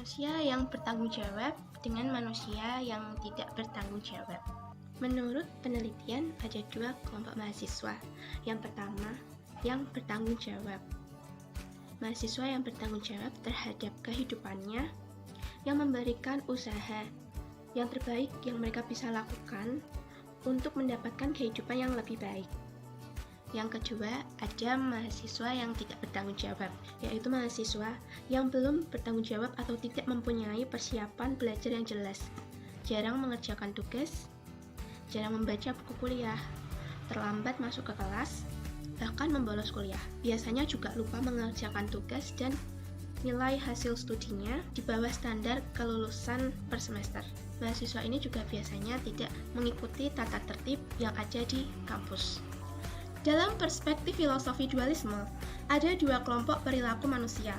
Manusia yang bertanggung jawab dengan manusia yang tidak bertanggung jawab. Menurut penelitian, ada dua kelompok mahasiswa. Yang pertama, yang bertanggung jawab. Mahasiswa yang bertanggung jawab terhadap kehidupannya, yang memberikan usaha yang terbaik yang mereka bisa lakukan untuk mendapatkan kehidupan yang lebih baik. Yang kedua, ada mahasiswa yang tidak bertanggung jawab, yaitu mahasiswa yang belum bertanggung jawab atau tidak mempunyai persiapan belajar yang jelas, jarang mengerjakan tugas, jarang membaca buku kuliah, terlambat masuk ke kelas, bahkan membolos kuliah. Biasanya juga lupa mengerjakan tugas dan nilai hasil studinya di bawah standar kelulusan per semester. Mahasiswa ini juga biasanya tidak mengikuti tata tertib yang ada di kampus. Dalam perspektif filosofi dualisme, ada dua kelompok perilaku manusia.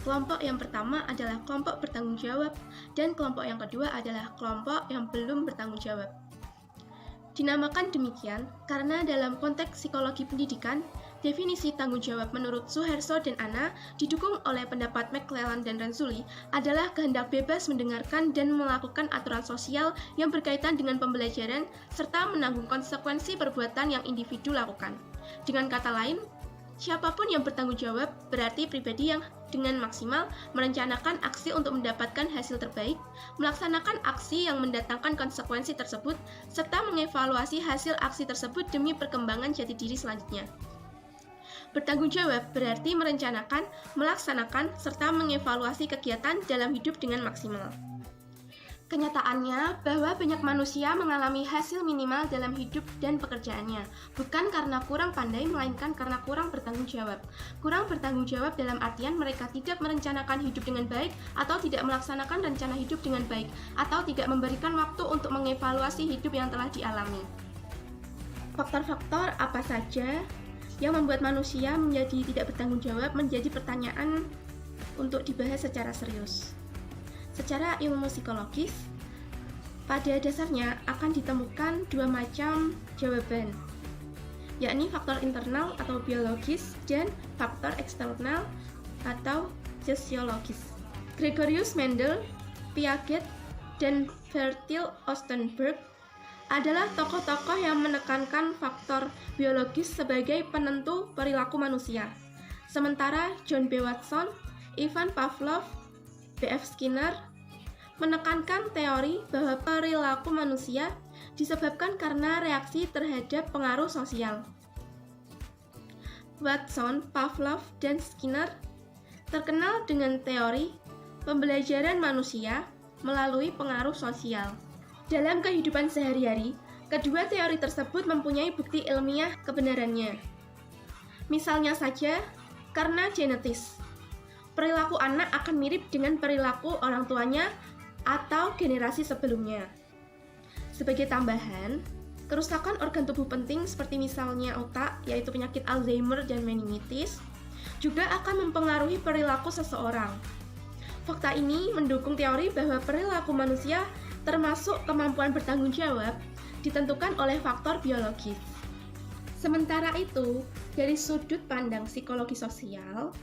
Kelompok yang pertama adalah kelompok bertanggung jawab, dan kelompok yang kedua adalah kelompok yang belum bertanggung jawab. Dinamakan demikian karena dalam konteks psikologi pendidikan, definisi tanggung jawab menurut Suharto dan Anna didukung oleh pendapat McClelland dan Renzulli adalah kehendak bebas mendengarkan dan melakukan aturan sosial yang berkaitan dengan pembelajaran serta menanggung konsekuensi perbuatan yang individu lakukan. Dengan kata lain, siapapun yang bertanggung jawab berarti pribadi yang dengan maksimal merencanakan aksi untuk mendapatkan hasil terbaik, melaksanakan aksi yang mendatangkan konsekuensi tersebut, serta mengevaluasi hasil aksi tersebut demi perkembangan jati diri selanjutnya. Bertanggung jawab berarti merencanakan, melaksanakan, serta mengevaluasi kegiatan dalam hidup dengan maksimal. Kenyataannya bahwa banyak manusia mengalami hasil minimal dalam hidup dan pekerjaannya, bukan karena kurang pandai, melainkan karena kurang bertanggung jawab. Kurang bertanggung jawab dalam artian mereka tidak merencanakan hidup dengan baik, atau tidak melaksanakan rencana hidup dengan baik, atau tidak memberikan waktu untuk mengevaluasi hidup yang telah dialami. Faktor-faktor apa saja yang membuat manusia menjadi tidak bertanggung jawab menjadi pertanyaan untuk dibahas secara serius. Secara ilmu psikologis, pada dasarnya akan ditemukan dua macam jawaban, yakni faktor internal atau biologis dan faktor eksternal atau sosiologis. Gregorius Mendel, Piaget, dan Bertil Ostenburg adalah tokoh-tokoh yang menekankan faktor biologis sebagai penentu perilaku manusia. Sementara John B. Watson, Ivan Pavlov, B.F. Skinner menekankan teori bahwa perilaku manusia disebabkan karena reaksi terhadap pengaruh sosial. Watson, Pavlov, dan Skinner terkenal dengan teori pembelajaran manusia melalui pengaruh sosial. Dalam kehidupan sehari-hari, kedua teori tersebut mempunyai bukti ilmiah kebenarannya. Misalnya saja, karena genetis, perilaku anak akan mirip dengan perilaku orang tuanya atau generasi sebelumnya. Sebagai tambahan, kerusakan organ tubuh penting seperti misalnya otak, yaitu penyakit Alzheimer dan meningitis, juga akan mempengaruhi perilaku seseorang. Fakta ini mendukung teori bahwa perilaku manusia termasuk kemampuan bertanggung jawab ditentukan oleh faktor biologis. Sementara itu, dari sudut pandang psikologi sosial,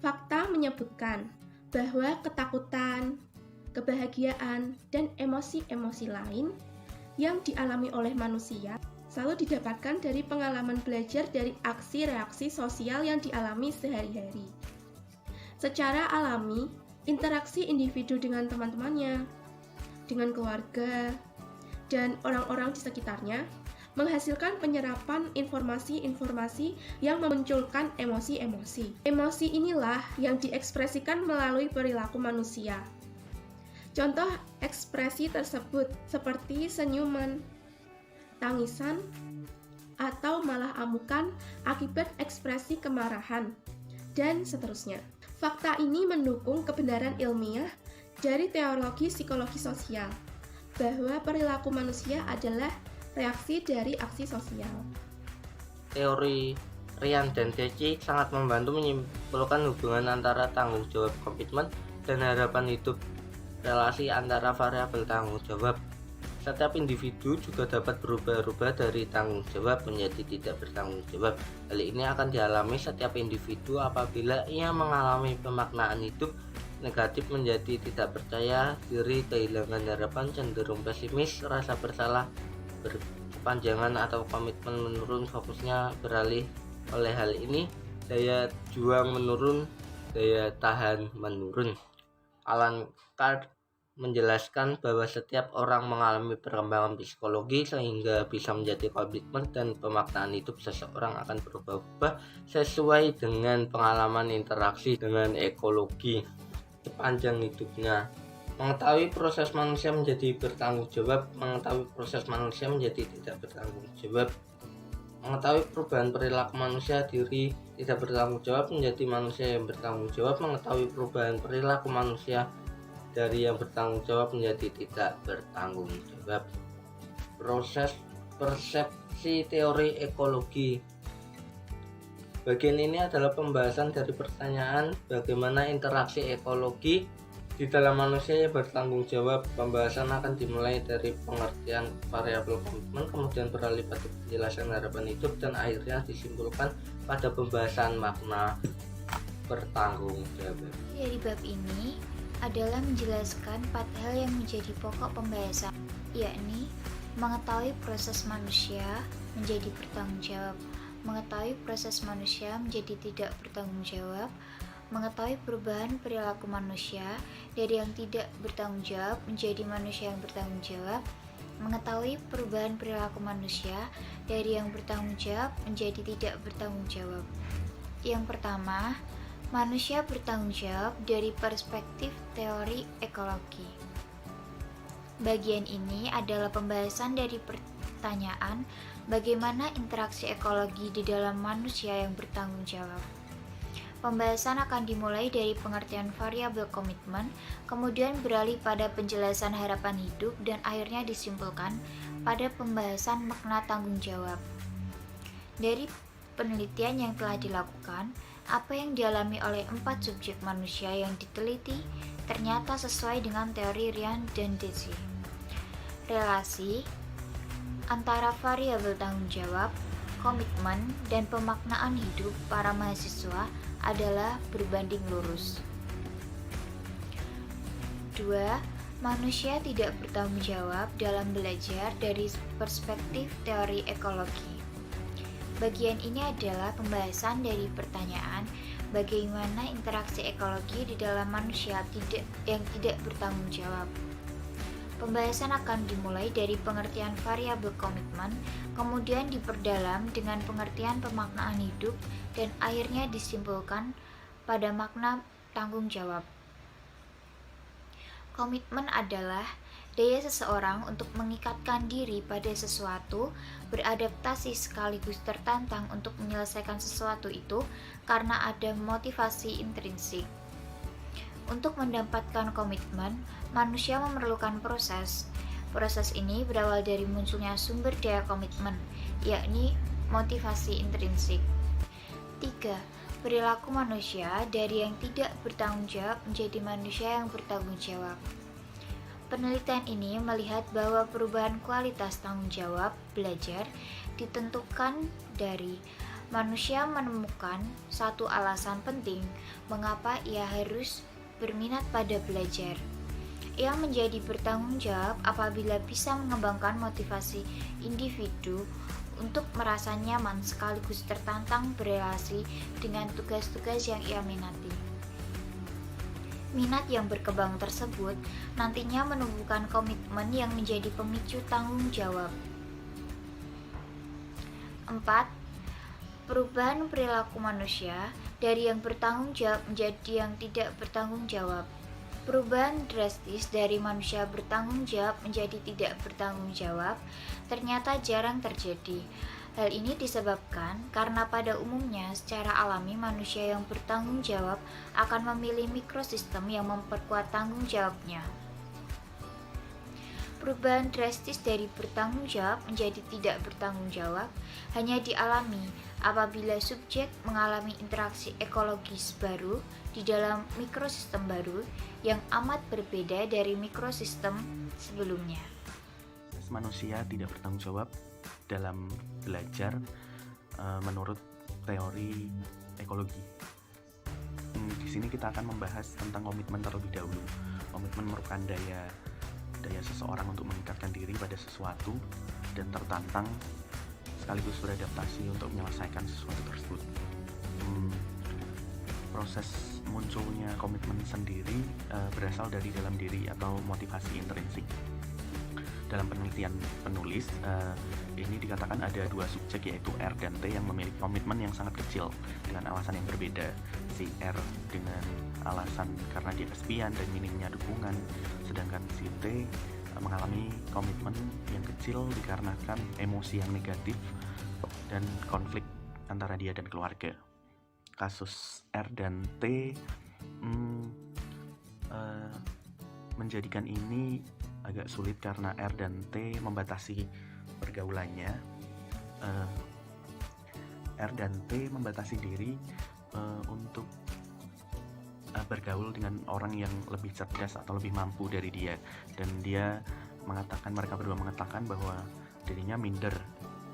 fakta menyebutkan bahwa ketakutan, kebahagiaan, dan emosi-emosi lain yang dialami oleh manusia selalu didapatkan dari pengalaman belajar dari aksi-reaksi sosial yang dialami sehari-hari. Secara alami, interaksi individu dengan teman-temannya, dengan keluarga, dan orang-orang di sekitarnya menghasilkan penyerapan informasi-informasi yang memunculkan emosi-emosi. Emosi inilah yang diekspresikan melalui perilaku manusia. Contoh ekspresi tersebut seperti senyuman, tangisan, atau malah amukan akibat ekspresi kemarahan, dan seterusnya. Fakta ini mendukung kebenaran ilmiah dari teologi psikologi sosial, bahwa perilaku manusia adalah reaksi dari aksi sosial. Teori Ryan dan Deci sangat membantu menyimpulkan hubungan antara tanggung jawab komitmen dan harapan hidup. Relasi antara variabel tanggung jawab. Setiap individu juga dapat berubah-ubah dari tanggung jawab menjadi tidak bertanggung jawab. Hal ini akan dialami setiap individu apabila ia mengalami pemaknaan hidup negatif menjadi tidak percaya diri, kehilangan harapan, cenderung pesimis, rasa bersalah berkepanjangan atau komitmen menurun, fokusnya beralih. Oleh hal ini, daya juang menurun, daya tahan menurun. Alan Carr menjelaskan bahwa setiap orang mengalami perkembangan psikologi sehingga bisa menjadi komitmen dan pemaknaan hidup seseorang akan berubah-ubah sesuai dengan pengalaman interaksi dengan ekologi sepanjang hidupnya. Mengetahui proses manusia menjadi bertanggung jawab, mengetahui proses manusia menjadi tidak bertanggung jawab. Mengetahui perubahan perilaku manusia, diri tidak bertanggung jawab menjadi manusia yang bertanggung jawab. Mengetahui perubahan perilaku manusia dari yang bertanggung jawab menjadi tidak bertanggung jawab. Proses persepsi teori ekologi. Bagian ini adalah pembahasan dari pertanyaan bagaimana interaksi ekologi di dalam manusia yang bertanggung jawab. Pembahasan akan dimulai dari pengertian variabel komitmen, kemudian beralih pada penjelasan harapan hidup, dan akhirnya disimpulkan pada pembahasan makna bertanggung jawab. Dari bab ini adalah menjelaskan 4 hal yang menjadi pokok pembahasan, yakni mengetahui proses manusia menjadi bertanggung jawab, mengetahui proses manusia menjadi tidak bertanggung jawab, mengetahui perubahan perilaku manusia dari yang tidak bertanggung jawab menjadi manusia yang bertanggung jawab, mengetahui perubahan perilaku manusia dari yang bertanggung jawab menjadi tidak bertanggung jawab. Yang pertama, manusia bertanggung jawab dari perspektif teori ekologi. Bagian ini adalah pembahasan dari pertanyaan bagaimana interaksi ekologi di dalam manusia yang bertanggung jawab. Pembahasan akan dimulai dari pengertian variabel komitmen, kemudian beralih pada penjelasan harapan hidup, dan akhirnya disimpulkan pada pembahasan makna tanggung jawab. Dari penelitian yang telah dilakukan, apa yang dialami oleh 4 subjek manusia yang diteliti ternyata sesuai dengan teori Ryan dan Deci. Relasi antara variabel tanggung jawab, komitmen, dan pemaknaan hidup para mahasiswa adalah berbanding lurus. 2. Manusia tidak bertanggung jawab dalam belajar dari perspektif teori ekologi. Bagian ini adalah pembahasan dari pertanyaan bagaimana interaksi ekologi di dalam manusia yang tidak bertanggung jawab. Pembahasan akan dimulai dari pengertian variabel komitmen, kemudian diperdalam dengan pengertian pemaknaan hidup, dan akhirnya disimpulkan pada makna tanggung jawab. Komitmen adalah daya seseorang untuk mengikatkan diri pada sesuatu, beradaptasi sekaligus tertantang untuk menyelesaikan sesuatu itu karena ada motivasi intrinsik. Untuk mendapatkan komitmen, manusia memerlukan proses. Proses ini berawal dari munculnya sumber daya komitmen, yakni motivasi intrinsik. 3. Perilaku manusia dari yang tidak bertanggung jawab menjadi manusia yang bertanggung jawab. Penelitian ini melihat bahwa perubahan kualitas tanggung jawab belajar ditentukan dari manusia menemukan satu alasan penting mengapa ia harus berminat pada belajar. Ia menjadi bertanggung jawab apabila bisa mengembangkan motivasi individu untuk merasa nyaman sekaligus tertantang berelasi dengan tugas-tugas yang ia minati. Minat yang berkembang tersebut nantinya menumbuhkan komitmen yang menjadi pemicu tanggung jawab. 4. Perubahan perilaku manusia dari yang bertanggung jawab menjadi yang tidak bertanggung jawab. Perubahan drastis dari manusia bertanggung jawab menjadi tidak bertanggung jawab ternyata jarang terjadi. Hal ini disebabkan karena pada umumnya secara alami manusia yang bertanggung jawab akan memilih mikrosistem yang memperkuat tanggung jawabnya. Perubahan drastis dari bertanggung jawab menjadi tidak bertanggung jawab hanya dialami apabila subjek mengalami interaksi ekologis baru di dalam mikrosistem baru yang amat berbeda dari mikrosistem sebelumnya. Manusia tidak bertanggung jawab dalam belajar menurut teori ekologi. Di sini kita akan membahas tentang komitmen terlebih dahulu. Komitmen merupakan daya seseorang untuk mengikatkan diri pada sesuatu dan tertantang sekaligus beradaptasi untuk menyelesaikan sesuatu tersebut. Proses munculnya komitmen sendiri berasal dari dalam diri atau motivasi intrinsik. Dalam penelitian penulis, ini dikatakan ada dua subjek, yaitu R dan T, yang memiliki komitmen yang sangat kecil dengan alasan yang berbeda. Si R dengan alasan karena dia kesepian dan minimnya dukungan, sedangkan si T mengalami komitmen yang kecil dikarenakan emosi yang negatif dan konflik antara dia dan keluarga. Kasus R dan T menjadikan ini agak sulit karena R dan T membatasi pergaulannya. R dan T membatasi diri untuk bergaul dengan orang yang lebih cerdas atau lebih mampu dari dia, dan mereka berdua mengatakan bahwa dirinya minder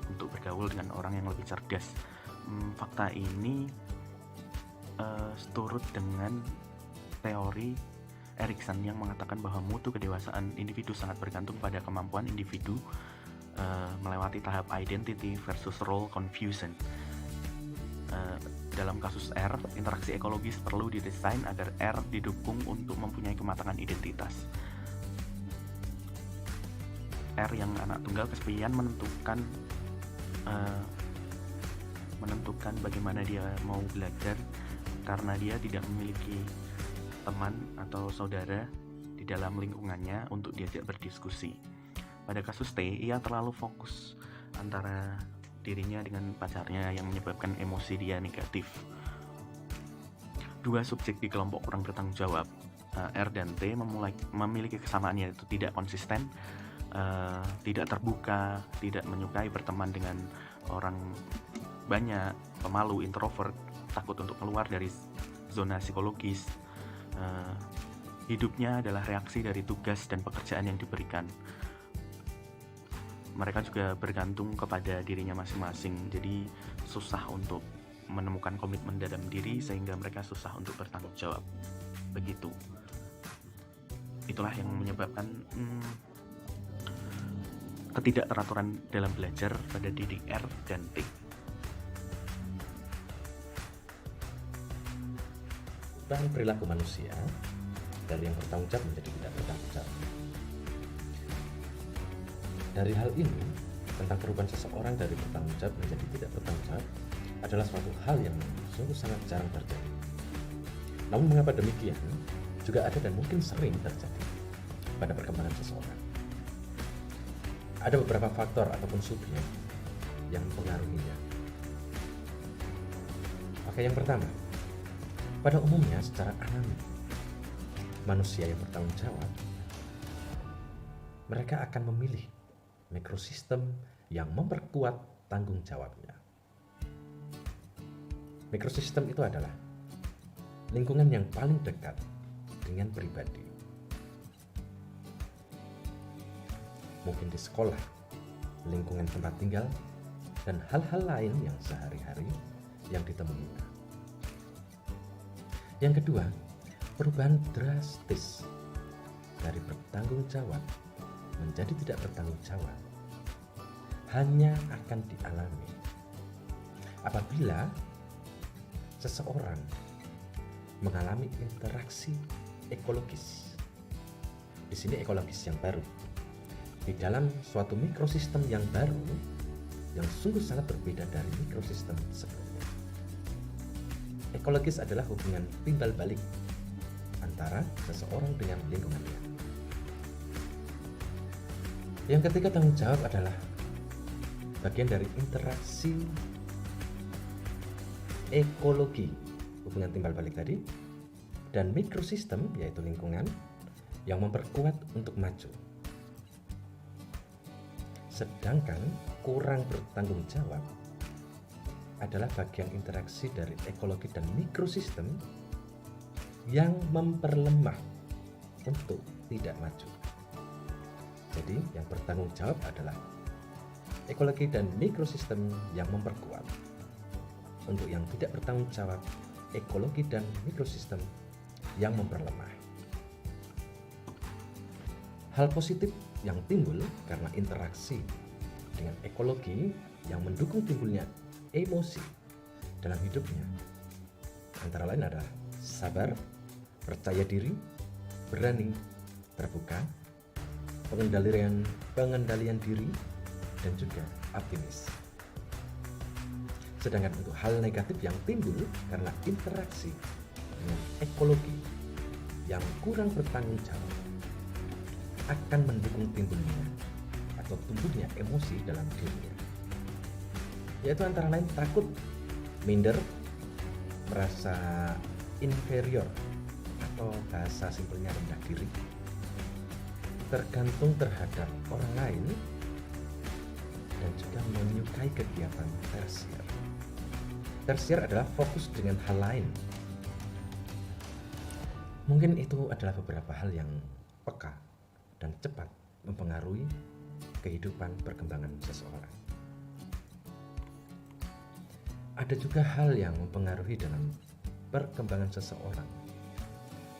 untuk bergaul dengan orang yang lebih cerdas. Fakta ini seturut dengan teori Erikson yang mengatakan bahwa mutu kedewasaan individu sangat bergantung pada kemampuan individu melewati tahap identity versus role confusion. Dalam kasus R, interaksi ekologis perlu didesain agar R didukung untuk mempunyai kematangan identitas. R yang anak tunggal kesepian menentukan bagaimana dia mau belajar karena dia tidak memiliki teman atau saudara di dalam lingkungannya untuk diajak berdiskusi. Pada kasus T, ia terlalu fokus antara dirinya dengan pacarnya yang menyebabkan emosi dia negatif. Dua subjek di kelompok kurang bertanggung jawab, R dan T, memiliki kesamaan, yaitu tidak konsisten, tidak terbuka, tidak menyukai berteman dengan orang banyak, pemalu, introvert, takut untuk keluar dari zona psikologis. Hidupnya adalah reaksi dari tugas dan pekerjaan yang diberikan. Mereka juga bergantung kepada dirinya masing-masing, jadi susah untuk menemukan komitmen dalam diri sehingga mereka susah untuk bertanggung jawab. Begitu. Itulah yang menyebabkan ketidakteraturan dalam belajar pada diri R dan T. Perubahan perilaku manusia dari yang bertanggung jawab menjadi tidak bertanggung jawab. Dari hal ini, tentang perubahan seseorang dari bertanggung jawab menjadi tidak bertanggung jawab adalah suatu hal yang sungguh sangat jarang terjadi. Namun mengapa demikian, juga ada dan mungkin sering terjadi pada perkembangan seseorang. Ada beberapa faktor ataupun subjek yang mempengaruhinya. Oke, yang pertama, pada umumnya secara alami, manusia yang bertanggung jawab, mereka akan memilih mikrosistem yang memperkuat tanggung jawabnya. Mikrosistem itu adalah lingkungan yang paling dekat dengan pribadi. Mungkin di sekolah, lingkungan tempat tinggal, dan hal-hal lain yang sehari-hari yang ditemuinya. Yang kedua, perubahan drastis dari bertanggung jawab menjadi tidak bertanggung jawab hanya akan dialami apabila seseorang mengalami interaksi ekologis. Di sini ekologis yang baru di dalam suatu mikrosistem yang baru yang sungguh sangat berbeda dari mikrosistem sebelumnya. Ekologis adalah hubungan timbal balik antara seseorang dengan lingkungannya. Yang ketiga, tanggung jawab adalah bagian dari interaksi ekologi, hubungan timbal balik tadi, dan mikrosistem, yaitu lingkungan, yang memperkuat untuk maju. Sedangkan kurang bertanggung jawab adalah bagian interaksi dari ekologi dan mikrosistem yang memperlemah untuk tidak maju. Jadi yang bertanggung jawab adalah ekologi dan mikrosistem yang memperkuat. Untuk yang tidak bertanggung jawab ekologi dan mikrosistem yang memperlemah. Hal positif yang timbul karena interaksi dengan ekologi yang mendukung timbulnya emosi dalam hidupnya antara lain adalah sabar, percaya diri, berani, terbuka, pengendalian diri, dan juga optimis. Sedangkan untuk hal negatif yang timbul karena interaksi dengan ekologi yang kurang bertanggung jawab akan mendukung timbulnya atau tumbuhnya emosi dalam dirinya, yaitu antara lain takut, minder, merasa inferior atau bahasa simpelnya rendah diri, tergantung terhadap orang lain, dan juga menyukai kegiatan tersier. Tersier adalah fokus dengan hal lain. Mungkin itu adalah beberapa hal yang peka dan cepat mempengaruhi kehidupan perkembangan seseorang. Ada juga hal yang mempengaruhi dalam perkembangan seseorang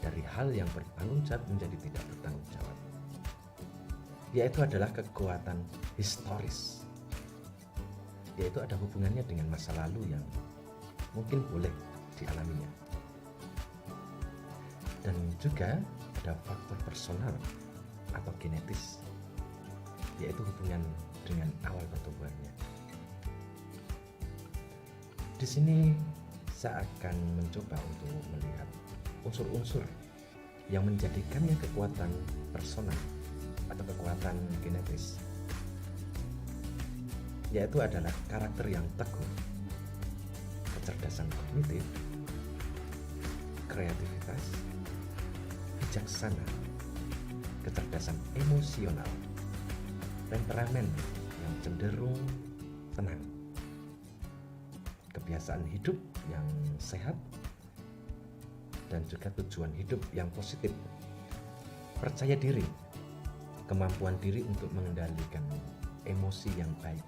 dari hal yang bertanggung jawab menjadi tidak bertanggung jawab, yaitu adalah kekuatan historis, yaitu ada hubungannya dengan masa lalu yang mungkin boleh dialaminya, dan juga ada faktor personal atau genetis, yaitu hubungan dengan awal pertumbuhannya. Di sini saya akan mencoba untuk melihat unsur-unsur yang menjadikannya kekuatan personal atau kekuatan genetis, yaitu adalah karakter yang teguh, kecerdasan kognitif, kreativitas, bijaksana, kecerdasan emosional, temperamen yang cenderung tenang, kebiasaan hidup yang sehat, dan juga tujuan hidup yang positif, percaya diri, kemampuan diri untuk mengendalikan emosi yang baik,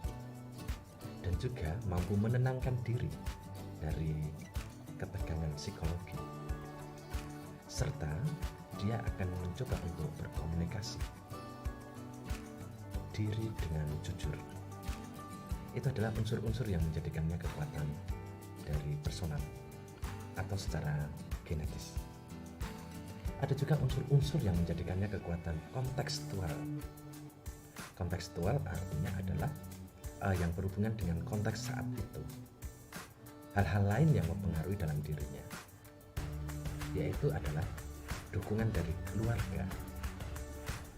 dan juga mampu menenangkan diri dari ketegangan psikologi, serta dia akan mencoba untuk berkomunikasi diri dengan jujur. Itu adalah unsur-unsur yang menjadikannya kekuatan dari personal atau secara genetis. Ada juga unsur-unsur yang menjadikannya kekuatan kontekstual. Kontekstual artinya adalah yang berhubungan dengan konteks saat itu, hal-hal lain yang mempengaruhi dalam dirinya, yaitu adalah dukungan dari keluarga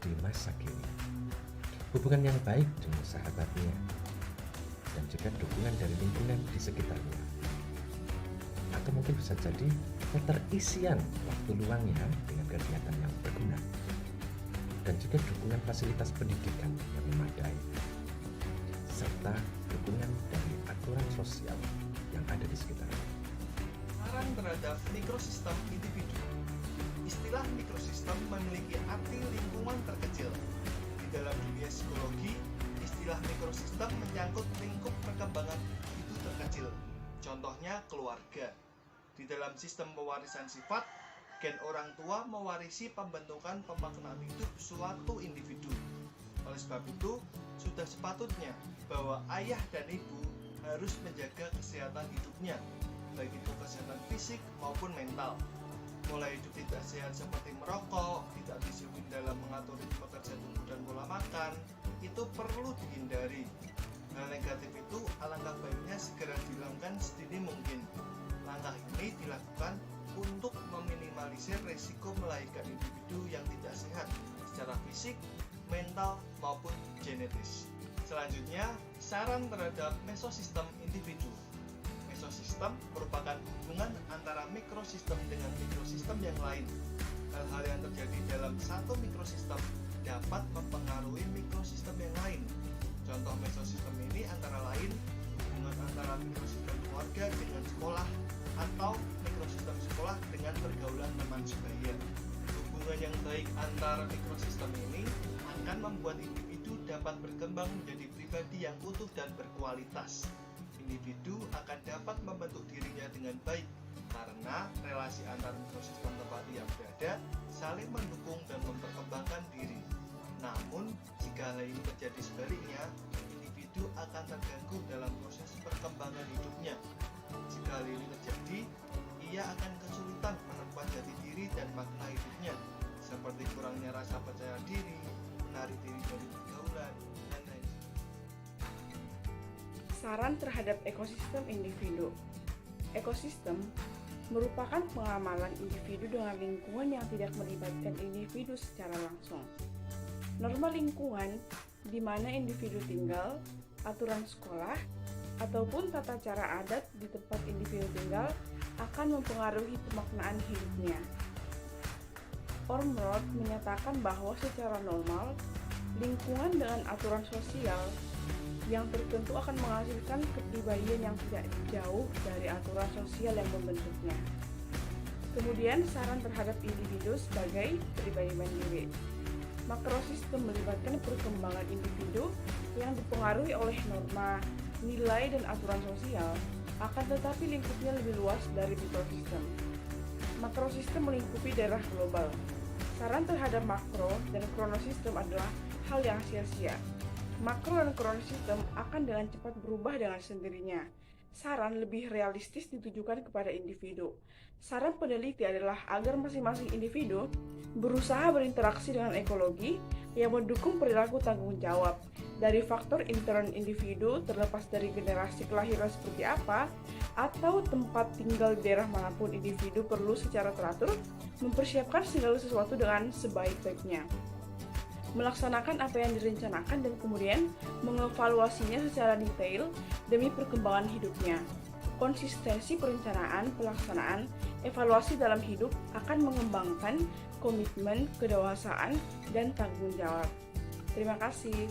di masa kini, hubungan yang baik dengan sahabatnya, dan juga dukungan dari lingkungan di sekitarnya, atau mungkin bisa jadi keterisian waktu luangnya dengan kegiatan yang berguna, dan juga dukungan fasilitas pendidikan yang memadai, serta dukungan dari aturan sosial yang ada di sekitarnya. Saran terhadap mikrosistem individu. Istilah mikrosistem memiliki arti lingkungan terkecil. Di dalam dunia psikologi, istilah mikrosistem menyangkut lingkup perkembangan individu terkecil. Contohnya keluarga. Di dalam sistem pewarisan sifat, gen orang tua mewarisi pembentukan pemaknaan hidup suatu individu. Oleh sebab itu, sudah sepatutnya bahwa ayah dan ibu harus menjaga kesehatan hidupnya, baik itu kesehatan fisik maupun mental. Mulai hidup tidak sehat seperti merokok, tidak disiplin dalam mengatur ritme kerja tubuh dan pola makan, itu perlu dihindari. Hal negatif itu alangkah baiknya segera dihilangkan sedini mungkin. Langkah ini dilakukan untuk meminimalisir risiko melahirkan individu yang tidak sehat secara fisik, mental, maupun genetis. Selanjutnya, saran terhadap mesosistem individu. Mesosistem merupakan hubungan antara mikrosistem dengan mikrosistem yang lain. Hal-hal yang terjadi dalam satu mikrosistem dapat mempengaruhi mikrosistem yang lain. Contoh mesosistem ini antara lain hubungan antara mikrosistem keluarga dengan sekolah atau mikrosistem sekolah dengan pergaulan teman sebaya. Hubungan yang baik antara mikrosistem ini akan membuat individu dapat berkembang menjadi pribadi yang utuh dan berkualitas. Individu akan dapat membentuk dirinya dengan baik karena relasi antar mikrosistem tempat ia berada saling mendukung dan memperkembangkan diri. Namun, jika hal ini terjadi sebaliknya, individu akan terganggu dalam proses perkembangan hidupnya. Jika hal ini terjadi, ia akan kesulitan menemukan jati diri dan makna hidupnya, seperti kurangnya rasa percaya diri, menarik diri dari pergaulan, dan lain. Saran terhadap ekosistem individu. Ekosistem merupakan pengamalan individu dengan lingkungan yang tidak melibatkan individu secara langsung. Norma lingkungan di mana individu tinggal, aturan sekolah, ataupun tata cara adat di tempat individu tinggal akan mempengaruhi pemaknaan hidupnya. Ormrod menyatakan bahwa secara normal, lingkungan dengan aturan sosial yang tertentu akan menghasilkan kepribadian yang tidak jauh dari aturan sosial yang membentuknya. Kemudian, saran terhadap individu sebagai pribadi mandiri. Makrosistem melibatkan perkembangan individu yang dipengaruhi oleh norma, nilai, dan aturan sosial, akan tetapi lingkupnya lebih luas dari mikrosistem. Makrosistem melingkupi daerah global. Saran terhadap makro dan kronosistem adalah hal yang sia-sia. Makro dan kronosistem akan dengan cepat berubah dengan sendirinya. Saran lebih realistis ditujukan kepada individu. Saran peneliti adalah agar masing-masing individu berusaha berinteraksi dengan ekologi yang mendukung perilaku tanggung jawab. Dari faktor intern individu terlepas dari generasi kelahiran seperti apa, atau tempat tinggal di daerah manapun individu perlu secara teratur mempersiapkan segala sesuatu dengan sebaik-baiknya. Melaksanakan apa yang direncanakan dan kemudian mengevaluasinya secara detail demi perkembangan hidupnya. Konsistensi perencanaan, pelaksanaan, evaluasi dalam hidup akan mengembangkan komitmen, kedewasaan, dan tanggung jawab. Terima kasih.